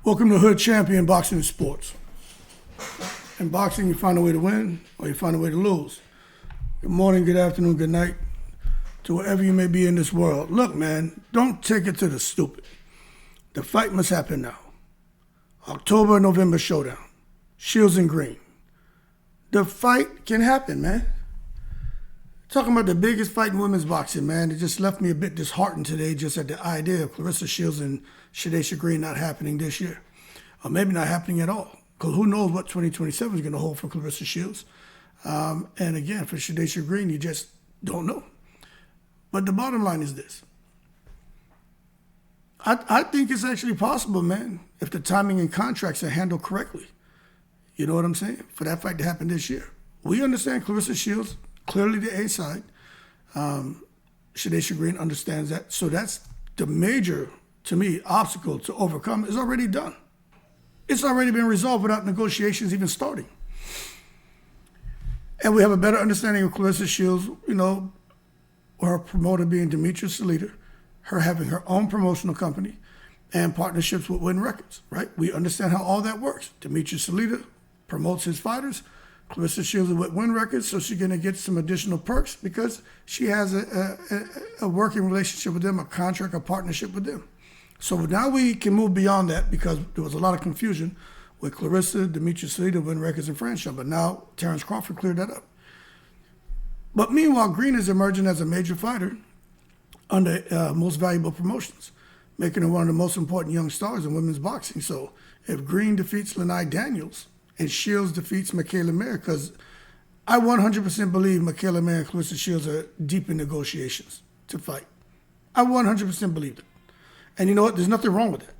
Welcome to Hood Champion Boxing and Sports. In boxing, you find a way to win or you find a way to lose. Good morning, good afternoon, good night to wherever you may be in this world. Look, man, don't take it to the stupid. The fight must happen now. October, November showdown. Shields and Green. The fight can happen, man. Talking about the biggest fight in women's boxing, man. It just left me a bit disheartened today just at the idea of Claressa Shields and Shadasia Green not happening this year. Or maybe not happening at all. Because who knows what 2027 is going to hold for Claressa Shields. And again, for Shadasia Green, you just don't know. But the bottom line is this. I think it's actually possible, man, if the timing and contracts are handled correctly. You know what I'm saying? For that fight to happen this year. We understand Claressa Shields, clearly the A side. Shadasia Green understands that. So that's the major, to me, obstacle to overcome is already done. It's already been resolved without negotiations even starting. And we have a better understanding of Claressa Shields, you know, her promoter being Dmitriy Salita, her having her own promotional company and partnerships with Wynn Records, right? We understand how all that works. Dmitriy Salita promotes his fighters. Claressa Shields is with Wynn Records, so she's going to get some additional perks because she has a working relationship with them, a contract, a partnership with them. So now we can move beyond that because there was a lot of confusion with Claressa, Dmitriy Salita, Wynn Records, and Franchón, but now Terrence Crawford cleared that up. But meanwhile, Green is emerging as a major fighter under Most Valuable Promotions, making her one of the most important young stars in women's boxing. So if Green defeats Lani Daniels and Shields defeats Mikaela Mayer, because I 100% believe Mikaela Mayer and Claressa Shields are deep in negotiations to fight. I 100% believe it. And you know what? There's nothing wrong with that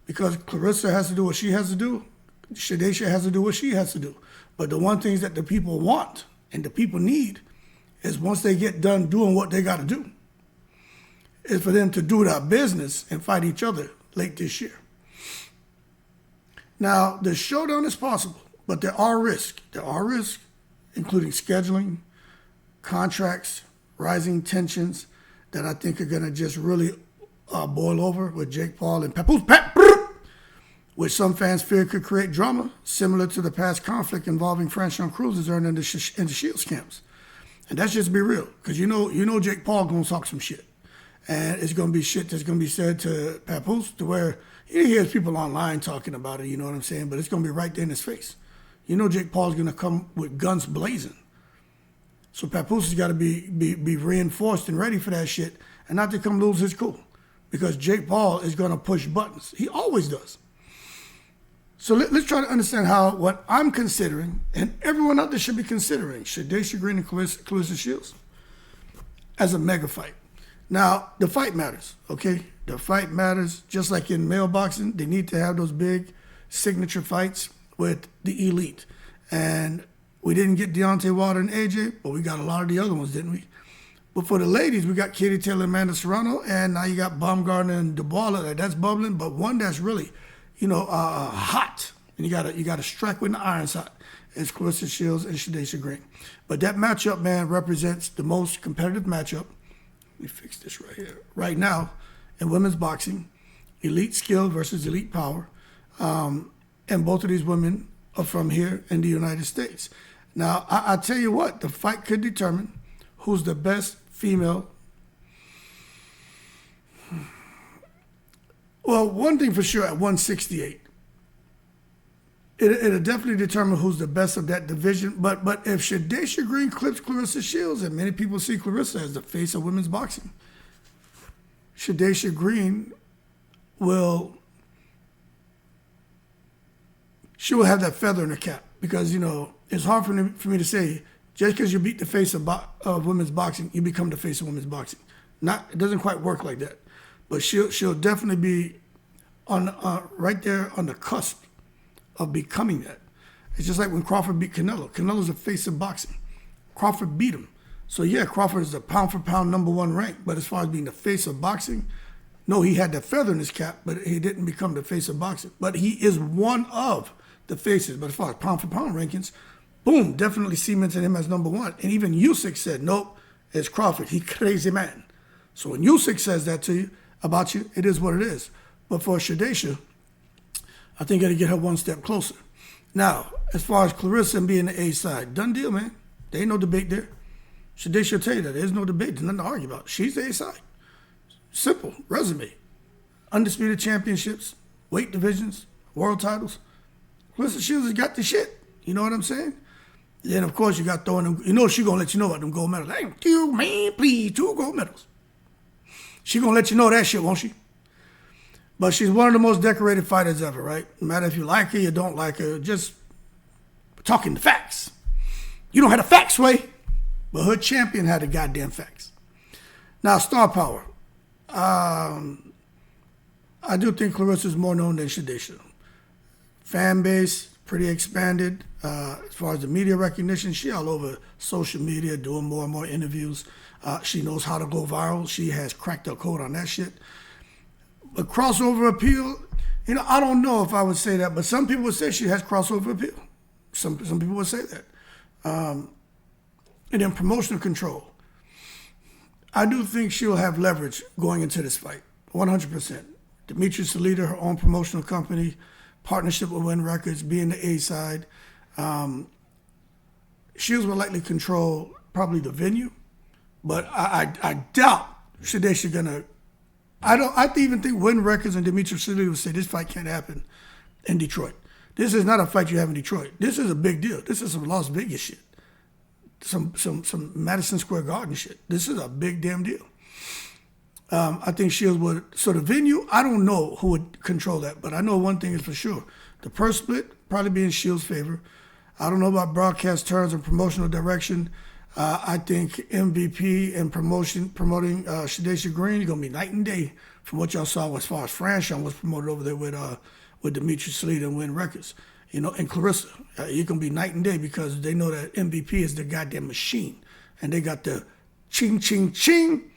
because Claressa has to do what she has to do. Shadasia has to do what she has to do. But the one thing that the people want and the people need is once they get done doing what they got to do, is for them to do their business and fight each other late this year. Now, the showdown is possible, but there are risks. There are risks, including scheduling, contracts, rising tensions that I think are going to just really boil over with Jake Paul and Papoose, which some fans fear could create drama similar to the past conflict involving Franchón Crews-Dezurn and the Shields camps. And that's just be real, because you know Jake Paul going to talk some shit. And it's going to be shit that's going to be said to Papoose to where he hears people online talking about it, you know what I'm saying? But it's going to be right there in his face. You know Jake Paul's going to come with guns blazing. So Papoose has got to be reinforced and ready for that shit and not to come lose his cool. Because Jake Paul is going to push buttons. He always does. So let's try to understand what I'm considering, and everyone out there should be considering, Shadasia Green and Claressa Shields as a mega fight. Now, the fight matters, okay? The fight matters. Just like in male boxing, they need to have those big signature fights with the elite. And we didn't get Deontay Wilder and AJ, but we got a lot of the other ones, didn't we? But for the ladies, we got Katie Taylor and Amanda Serrano, and now you got Baumgartner and Dubois. That's bubbling, but one that's really, hot, and you gotta strike when the iron's hot. It's Claressa Shields and Shadasia Green. But that matchup, man, represents the most competitive matchup. Let me fix this right here. Right now, in women's boxing, elite skill versus elite power, and both of these women are from here in the United States. Now, I tell you what, the fight could determine who's the best female. Well, one thing for sure, at 168, it'll definitely determine who's the best of that division. But if Shadasia Green clips Claressa Shields, and many people see Claressa as the face of women's boxing, Shadasia Green will have that feather in her cap because, it's hard for me to say, just because you beat the face of women's boxing, you become the face of women's boxing. It doesn't quite work like that. But she'll definitely be on right there on the cusp of becoming that. It's just like when Crawford beat Canelo. Canelo's the face of boxing. Crawford beat him. So yeah, Crawford is the pound for pound #1 rank. But as far as being the face of boxing, no, he had the feather in his cap, but he didn't become the face of boxing. But he is one of the faces. But as far as pound for pound rankings, boom, definitely cemented him as #1. And even Usyk said, nope, it's Crawford. He crazy man. So when Usyk says that to you, about you, it is what it is. But for Shadasia, I think it'll get her one step closer. Now, as far as Claressa and being the A side, done deal, man. There ain't no debate there. Shadasia will tell you that. There's no debate. There's nothing to argue about. She's the A side. Simple. Resume. Undisputed championships, weight divisions, world titles. Claressa Shields has got the shit. You know what I'm saying? Then, of course, you got throwing them. You know she's going to let you know about them gold medals. Thank you, man. Please, 2 gold medals. She's going to let you know that shit, won't she? But she's one of the most decorated fighters ever, right? No matter if you like her, you don't like her, just talking the facts. You don't have the facts, Sway, but her champion had the goddamn facts. Now, star power. I do think Claressa's more known than Shadasia. Fan base, pretty expanded. As far as the media recognition, she all over social media, doing more and more interviews. She knows how to go viral. She has cracked her code on that shit. But crossover appeal, I don't know if I would say that, but some people would say she has crossover appeal. Some people would say that. And then promotional control. I do think she'll have leverage going into this fight, 100%. Dmitriy Salita, her own promotional company, partnership with Wynn Records, being the A side. Shields will likely control probably the venue, but I doubt Shadasia gonna. I even think Wynn Records and Dmitriy Salita would say this fight can't happen in Detroit. This is not a fight you have in Detroit. This is a big deal. This is some Las Vegas shit. Some Madison Square Garden shit. This is a big damn deal. I think Shields would. So the venue, I don't know who would control that, but I know one thing is for sure. The purse split probably be in Shields' favor. I don't know about broadcast terms and promotional direction. I think MVP and promoting Shadasia Green is going to be night and day from what y'all saw as far as Franchón was promoted over there with Dmitriy Salita and Wynn Records. And Claressa. You're going to be night and day because they know that MVP is the goddamn machine. And they got the ching, ching, ching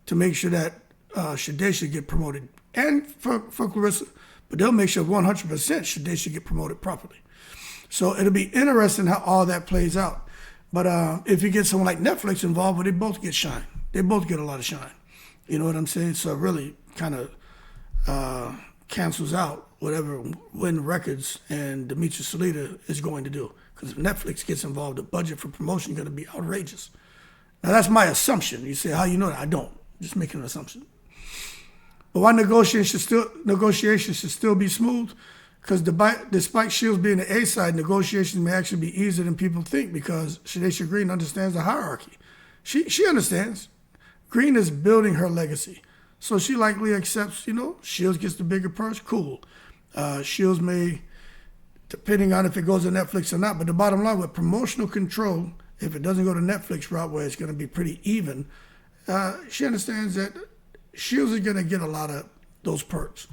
to make sure that Shadasia get promoted. And for Claressa. But they'll make sure 100% Shadasia get promoted properly. So it'll be interesting how all that plays out. But if you get someone like Netflix involved, well, they both get shine. They both get a lot of shine. You know what I'm saying? So it really kind of cancels out whatever Wynn Records and Dmitriy Salita is going to do. Because if Netflix gets involved, the budget for promotion is going to be outrageous. Now, that's my assumption. You say, how you know that? I don't. I'm just making an assumption. But why negotiations should still be smooth? Because despite Shields being the A side, negotiations may actually be easier than people think because Shadasia Green understands the hierarchy. She understands. Green is building her legacy. So she likely accepts, Shields gets the bigger purse, cool. Shields may, depending on if it goes to Netflix or not, but the bottom line with promotional control, if it doesn't go to Netflix route where it's going to be pretty even, she understands that Shields is going to get a lot of those perks.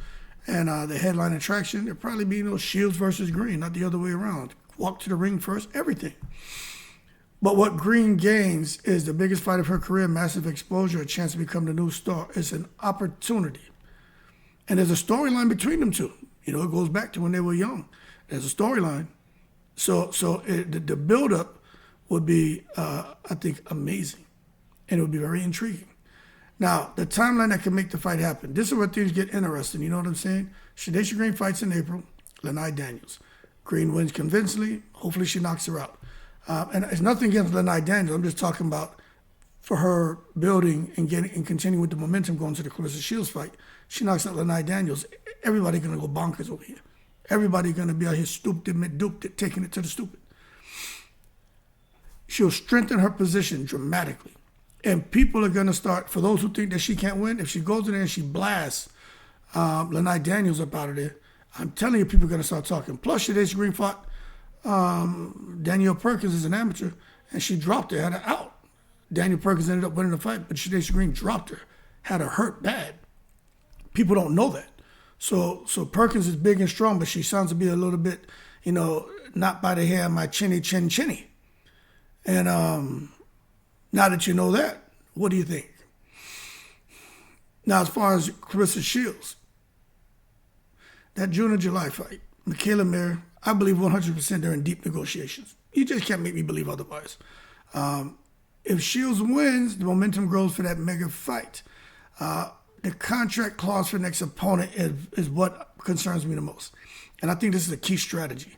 And the headline attraction, it'll probably be Shields versus Green, not the other way around. Walk to the ring first, everything. But what Green gains is the biggest fight of her career, massive exposure, a chance to become the new star. It's an opportunity. And there's a storyline between them two. It goes back to when they were young. There's a storyline. So the buildup would be, I think, amazing. And it would be very intriguing. Now, the timeline that can make the fight happen. This is where things get interesting. You know what I'm saying? Shadasia Green fights in April. Lani Daniels. Green wins convincingly. Hopefully she knocks her out. And it's nothing against Lani Daniels. I'm just talking about for her building and continuing with the momentum going to the Claressa Shields fight. She knocks out Lani Daniels. Everybody going to go bonkers over here. Everybody going to be out here stupid, duped it, taking it to the stupid. She'll strengthen her position dramatically. And people are going to start, for those who think that she can't win, if she goes in there and she blasts Lani Daniels up out of there, I'm telling you, people are going to start talking. Plus, Shadasia Green fought Danielle Perkins as an amateur, and she dropped her, had her out. Danielle Perkins ended up winning the fight, but Shadasia Green dropped her, had her hurt bad. People don't know that. So Perkins is big and strong, but she sounds to be a little bit, not by the hair of my chinny. And now that you know that, what do you think? Now, as far as Claressa Shields, that June and July fight, Mikaela Mayer, I believe 100% they're in deep negotiations. You just can't make me believe otherwise. If Shields wins, the momentum grows for that mega fight. the contract clause for the next opponent is what concerns me the most. And I think this is a key strategy.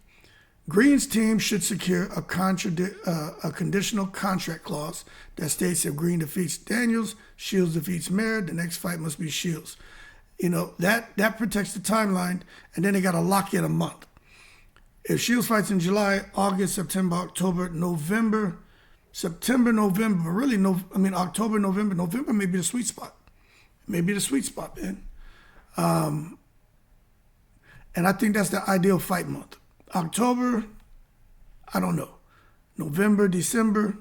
Green's team should secure a conditional contract clause that states if Green defeats Daniels, Shields defeats Mayer, the next fight must be Shields. That protects the timeline, and then they got to lock in a month. If Shields fights in July, August, September, October, November, October, November may be the sweet spot. Maybe the sweet spot, man. And I think that's the ideal fight month. October, I don't know. November, December,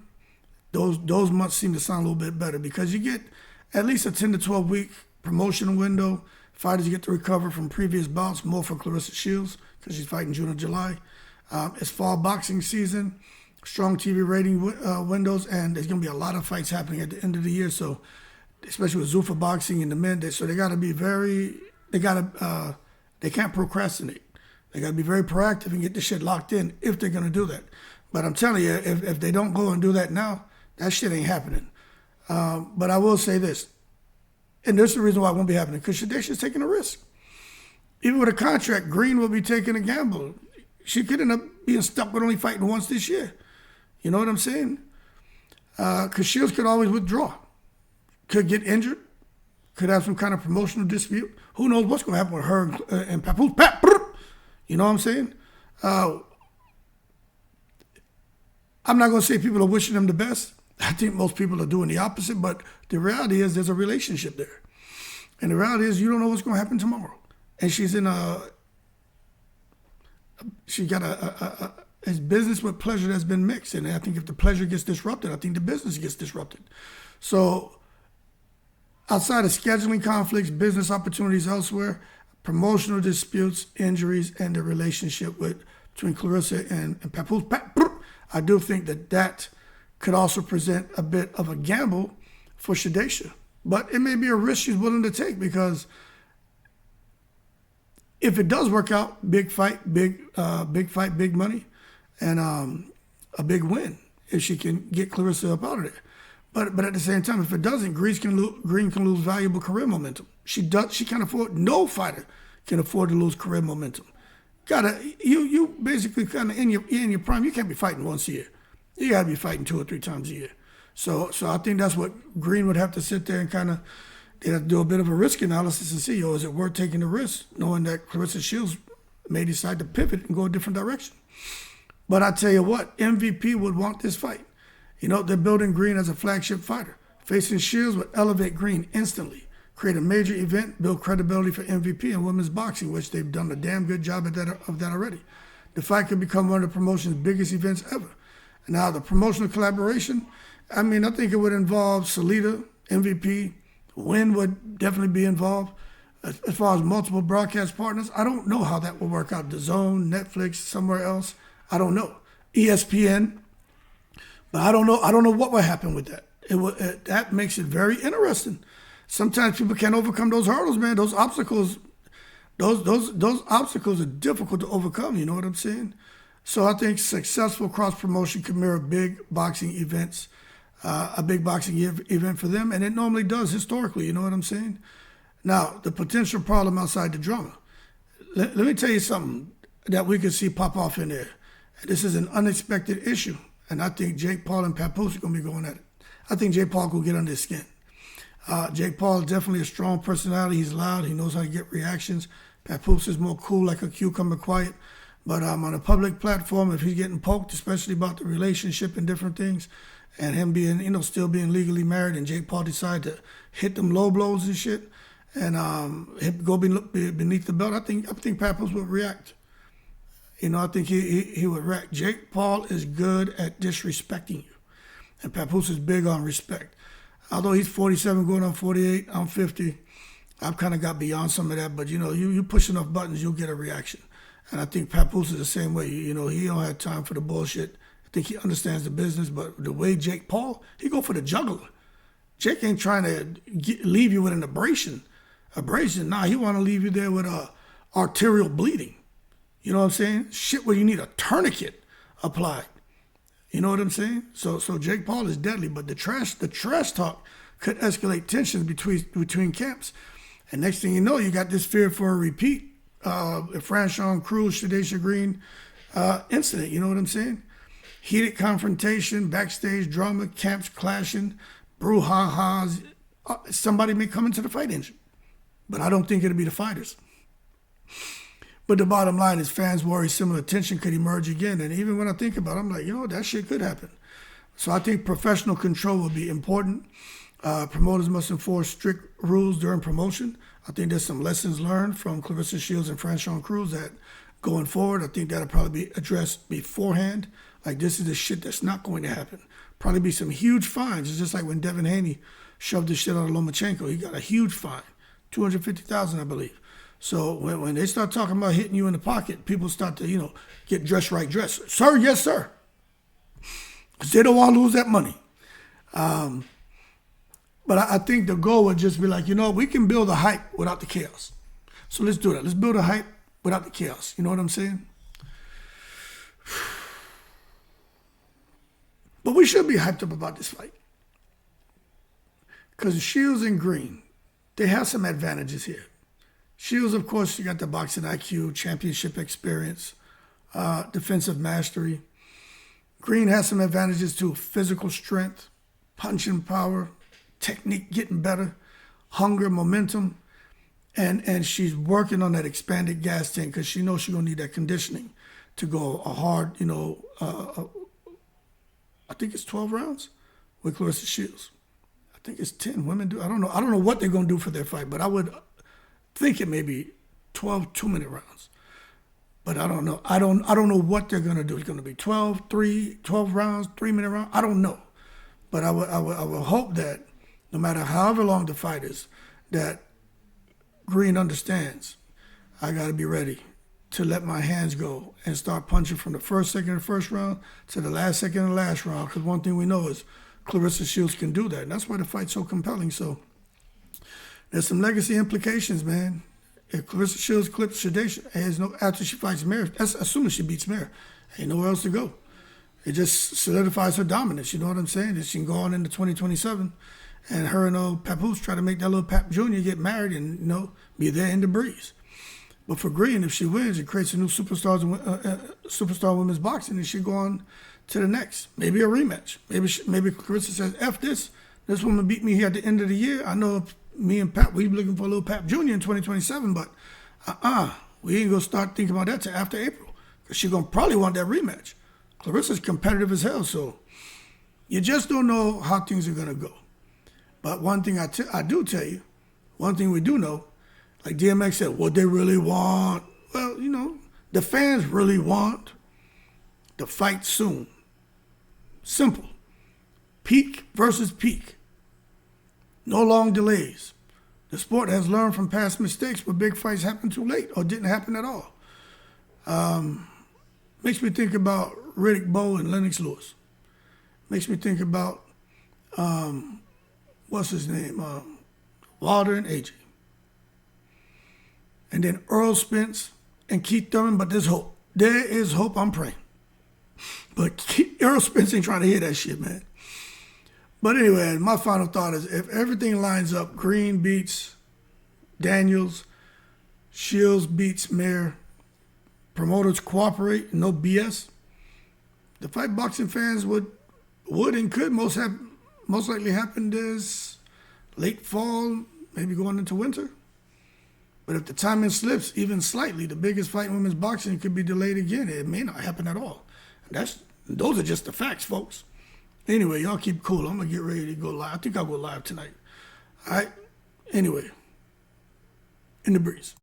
those months seem to sound a little bit better because you get at least a 10 to 12 week promotion window. Fighters get to recover from previous bouts, more for Claressa Shields because she's fighting June or July. It's fall boxing season, strong TV rating windows, and there's going to be a lot of fights happening at the end of the year. So, especially with Zuffa boxing and the men, so they got to be they can't procrastinate. They got to be very proactive and get this shit locked in if they're going to do that. But I'm telling you, if they don't go and do that now, that shit ain't happening. But I will say this, and this is the reason why it won't be happening, because Shadasia's taking a risk. Even with a contract, Green will be taking a gamble. She could end up being stuck with only fighting once this year. You know what I'm saying? Because Shields could always withdraw. Could get injured. Could have some kind of promotional dispute. Who knows what's going to happen with her and Papoose. You know what I'm saying? I'm not going to say people are wishing them the best. I think most people are doing the opposite, but the reality is there's a relationship there. And the reality is you don't know what's going to happen tomorrow. And she's it's business with pleasure that's been mixed. And I think if the pleasure gets disrupted, I think the business gets disrupted. So outside of scheduling conflicts, business opportunities elsewhere, promotional disputes, injuries, and the relationship between Claressa and Papoose, I do think that could also present a bit of a gamble for Shadasia. But it may be a risk she's willing to take because if it does work out, big fight, big money, and a big win if she can get Claressa up out of there. But at the same time, if it doesn't, Green can lose valuable career momentum. She can't afford. No fighter can afford to lose career momentum. You basically kind of in your prime. You can't be fighting once a year. You got to be fighting 2 or 3 times a year. So I think that's what Green would have to sit there and kind of they'd have to do a bit of a risk analysis and see, is it worth taking the risk, knowing that Claressa Shields may decide to pivot and go a different direction. But I tell you what, MVP would want this fight. They're building Green as a flagship fighter. Facing Shields would elevate Green instantly, create a major event, build credibility for MVP in women's boxing, which they've done a damn good job of that already. The fight could become one of the promotion's biggest events ever. Now, the promotional collaboration, I think it would involve Salita, MVP, Wynn would definitely be involved. As far as multiple broadcast partners, I don't know how that will work out. DAZN, Netflix, somewhere else, I don't know. ESPN. But I don't know what will happen with that. That makes it very interesting. Sometimes people can't overcome those hurdles, man. Those obstacles, those obstacles are difficult to overcome. You know what I'm saying? So I think successful cross promotion can mirror big boxing events, a big boxing event for them, and it normally does historically. You know what I'm saying? Now the potential problem outside the drama. Let me tell you something that we could see pop off in there. This is an unexpected issue. And I think Jake Paul and Papoose are going to be going at it. I think Jake Paul will get under his skin. Jake Paul is definitely a strong personality. He's loud. He knows how to get reactions. Papoose is more cool, like a cucumber, quiet. But on a public platform, if he's getting poked, especially about the relationship and different things, and him being, still being legally married, and Jake Paul decide to hit them low blows and shit, and go beneath the belt, I think Papoose would react. I think he would react. Jake Paul is good at disrespecting you. And Papoose is big on respect. Although he's 47 going on 48, I'm 50. I've kind of got beyond some of that. But, you push enough buttons, you'll get a reaction. And I think Papoose is the same way. He don't have time for the bullshit. I think he understands the business. But the way Jake Paul, he go for the juggler. Jake ain't trying to leave you with an abrasion. Nah, he want to leave you there with arterial bleeding. You know what I'm saying? Shit where you need a tourniquet applied. You know what I'm saying? So Jake Paul is deadly, but the trash talk could escalate tensions between camps. And next thing you know, you got this fear for a repeat Franchón Crews-Dezurn Green incident. You know what I'm saying? Heated confrontation, backstage drama, camps clashing, brouhahas. Somebody may come into the fight engine, but I don't think it'll be the fighters. But the bottom line is fans worry similar tension could emerge again. And even when I think about it, I'm like, that shit could happen. So I think professional control will be important. Promoters must enforce strict rules during promotion. I think there's some lessons learned from Claressa Shields and Franchón Crews that going forward, I think that'll probably be addressed beforehand. Like, this is the shit that's not going to happen. Probably be some huge fines. It's just like when Devin Haney shoved the shit out of Lomachenko. He got a huge fine, $250,000, I believe. So when they start talking about hitting you in the pocket, people start to, get dressed right dressed. Sir, yes, sir. Because they don't want to lose that money. But I think the goal would just be like, we can build a hype without the chaos. So let's do that. Let's build a hype without the chaos. You know what I'm saying? But we should be hyped up about this fight. Because Shields and Green, they have some advantages here. Shields, of course, she got the boxing IQ, championship experience, defensive mastery. Green has some advantages too: physical strength, punching power, technique getting better, hunger, momentum. And she's working on that expanded gas tank because she knows she's going to need that conditioning to go a hard, I think it's 12 rounds with Claressa Shields. I think it's 10. Women do. I don't know what they're going to do for their fight, but I would think it may be 12 2-minute rounds. But I don't know. I don't know what they're going to do. It's going to be 12 rounds, 3-minute rounds. I don't know. But I would hope that no matter however long the fight is, that Green understands I got to be ready to let my hands go and start punching from the first second of the first round to the last second of the last round. Because one thing we know is Claressa Shields can do that. And that's why the fight's so compelling. So there's some legacy implications, man. If Claressa Shields clips Shadasia, after she fights Mayer, that's assuming she beats Mayer. Ain't nowhere else to go. It just solidifies her dominance. You know what I'm saying? That she can go on into 2027 and her and old Papoose try to make that little Pap Jr. get married and, be there in the breeze. But for Green, if she wins, it creates a new superstar women's boxing, and she go on to the next. Maybe a rematch. Maybe Claressa says, F this. This woman beat me here at the end of the year. I know me and Pap, we looking for a little Pap Jr. in 2027, but we ain't going to start thinking about that till after April because she's going to probably want that rematch. Claressa's competitive as hell, so you just don't know how things are going to go. But one thing I do tell you, one thing we do know, like DMX said, what they really want. Well, the fans really want the fight soon. Simple. Peak versus peak. No long delays. The sport has learned from past mistakes where big fights happened too late or didn't happen at all. Makes me think about Riddick Bowe and Lennox Lewis. Makes me think about, what's his name? Wilder and AJ. And then Earl Spence and Keith Thurman, but there's hope. There is hope, I'm praying. But Earl Spence ain't trying to hear that shit, man. But anyway, my final thought is if everything lines up, Green beats Daniels, Shields beats Mayer, promoters cooperate, no BS, the fight boxing fans would and could most likely happen this late fall, maybe going into winter. But if the timing slips even slightly, the biggest fight in women's boxing could be delayed again. It may not happen at all. Those are just the facts, folks. Anyway, y'all keep cool. I'm going to get ready to go live. I think I'll go live tonight. All right? Anyway, in the breeze.